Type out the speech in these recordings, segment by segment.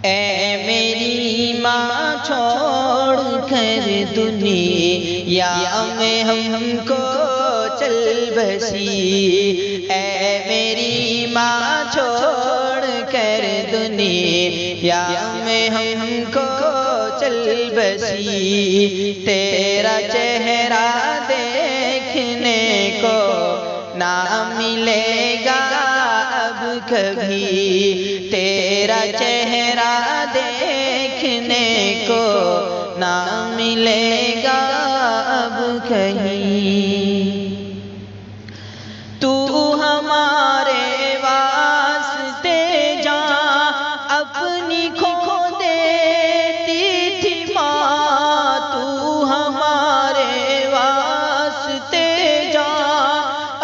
اے میری ماں چھوڑ کر دنیا میں ہم کو چل بسی، اے میری ماں چھوڑ کر دنیا میں ہم کو چل بسی، تیرا چہرہ دیکھنے کو نہ ملے گا اب کبھی، تیرا چہرہ دیکھنے کو نہ ملے گا اب کہیں۔ تو ہمارے واسطے جان اپنی کھو دیتی تھی ماں، تو ہمارے واسطے جان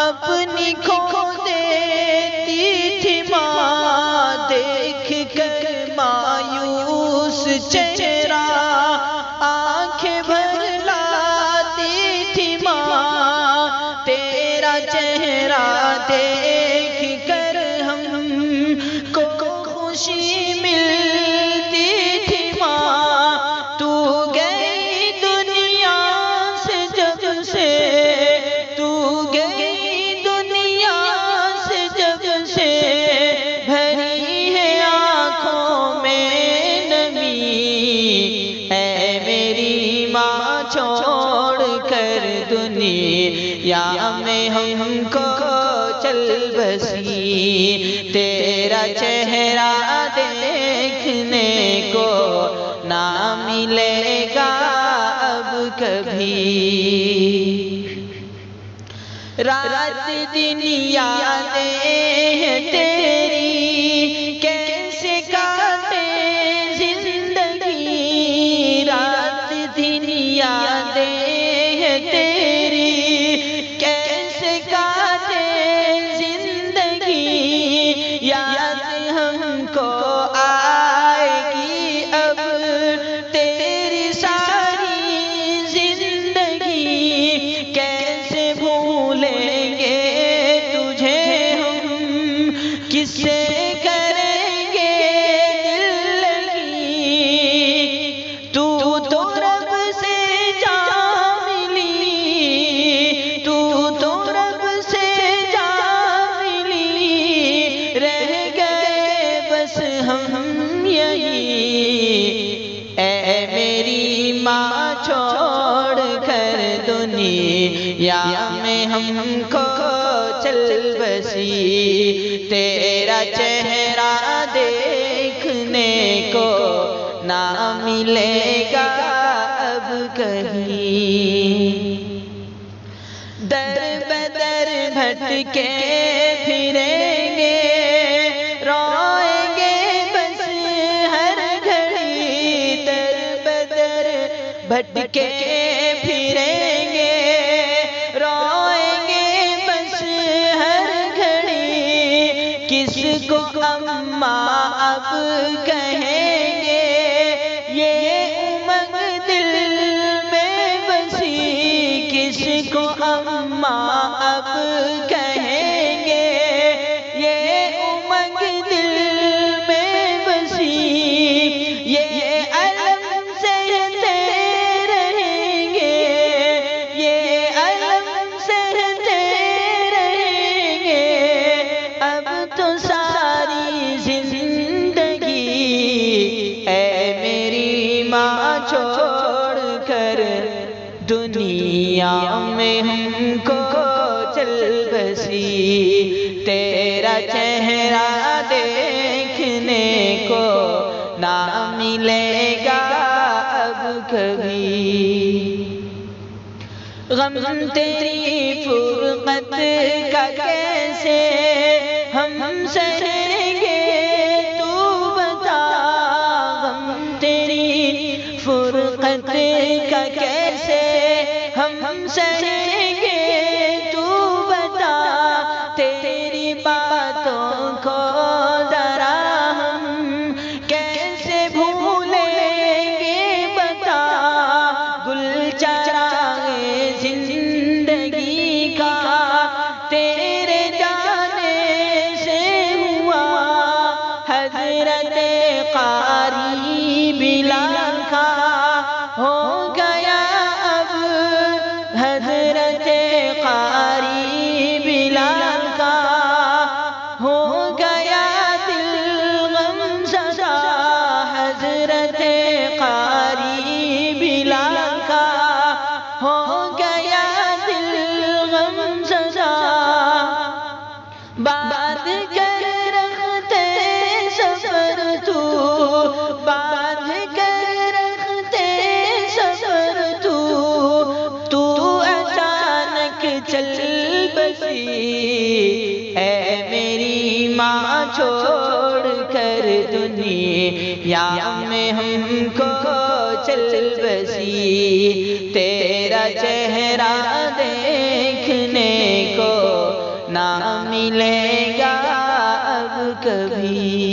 اپنی کھو دیتی تھی ماں، دیکھ کر مایوس چہرہ آنکھیں بھر لاتی تھی ماں، تیرا چہرہ دیکھ کر ہم کو خوشی ملتی تھی ماں، تو گئی دنیا سے جب سے، تو گئی دنیا سے جب سے، بھری ہے آنکھوں میں نمی، اے میری ماں چھوڑ کر دنیا میں ہم کو چل بسی، تیرا چہرہ دیکھنے کو نہ ملے گا اب کبھی، رات دن یادیں ہیں تیری کیسے کاٹے زندگی، رات دن یادیں ہیں تیری کیسے کاٹے زندگی، یاد ہم کو آئے گی اب تیری ساری زندگی، کیسے بھولیں گے تجھے ہم، کس سے کریں گے دل لگی، تو رب سے جا ملی، تو رب سے جا ملی، رہ گئے بس ہم یہی، اے میری ماں چھوڑ کر دنیا میں ہم کو چل بسی، تیرا چہرہ دیکھنے کو نہ ملے گا اب کہیں، در بدر بھٹکے پھریں گے، روئیں گے بس ہر گھڑی، در بدر بھٹکے پھریں گے، روئیں گے بس ہر گھڑی، کس کو اماں اب کہیں گے، یہ امنگ دل میں بسی، کس کو اماں اب کہیں گے، یہ امنگ دل میں بسی، یہ علم سہتے رہیں گے، یہ علم سہتے رہیں گے، اب تو ساری زندگی، اے میری ماں چھوڑ کر دنیا میں ہم کو چل بسی، تیرا چہرہ دیکھنے کو نہ ملے گا اب کبھی، غم تیری فرقت کا کیسے ہم سہیں گے تو بتا، غم تیری فرقت کا کیسے ہم سہیں گے تو بتا، تیری باتوں کو ذرا ہم کیسے بھولیں گے بتا، گل چراغے زندگی کا تیرے جانے سے ہوا قاری بلال کا ہو گیا اب، حضرت قاری بلال کا ہو گیا دل غم زدہ، حضرت قاری بلال کا ہو گیا دل غم زدہ، باندھ کر رکھتے سفر تو، باندھ کر رکھتے سفر تو اچانک چل بسی، اے میری ماں چھوڑ کر دنیا میں ہم کو چل بسی، تیرا چہرہ دیکھنے کو نہ ملے گا اب کبھی۔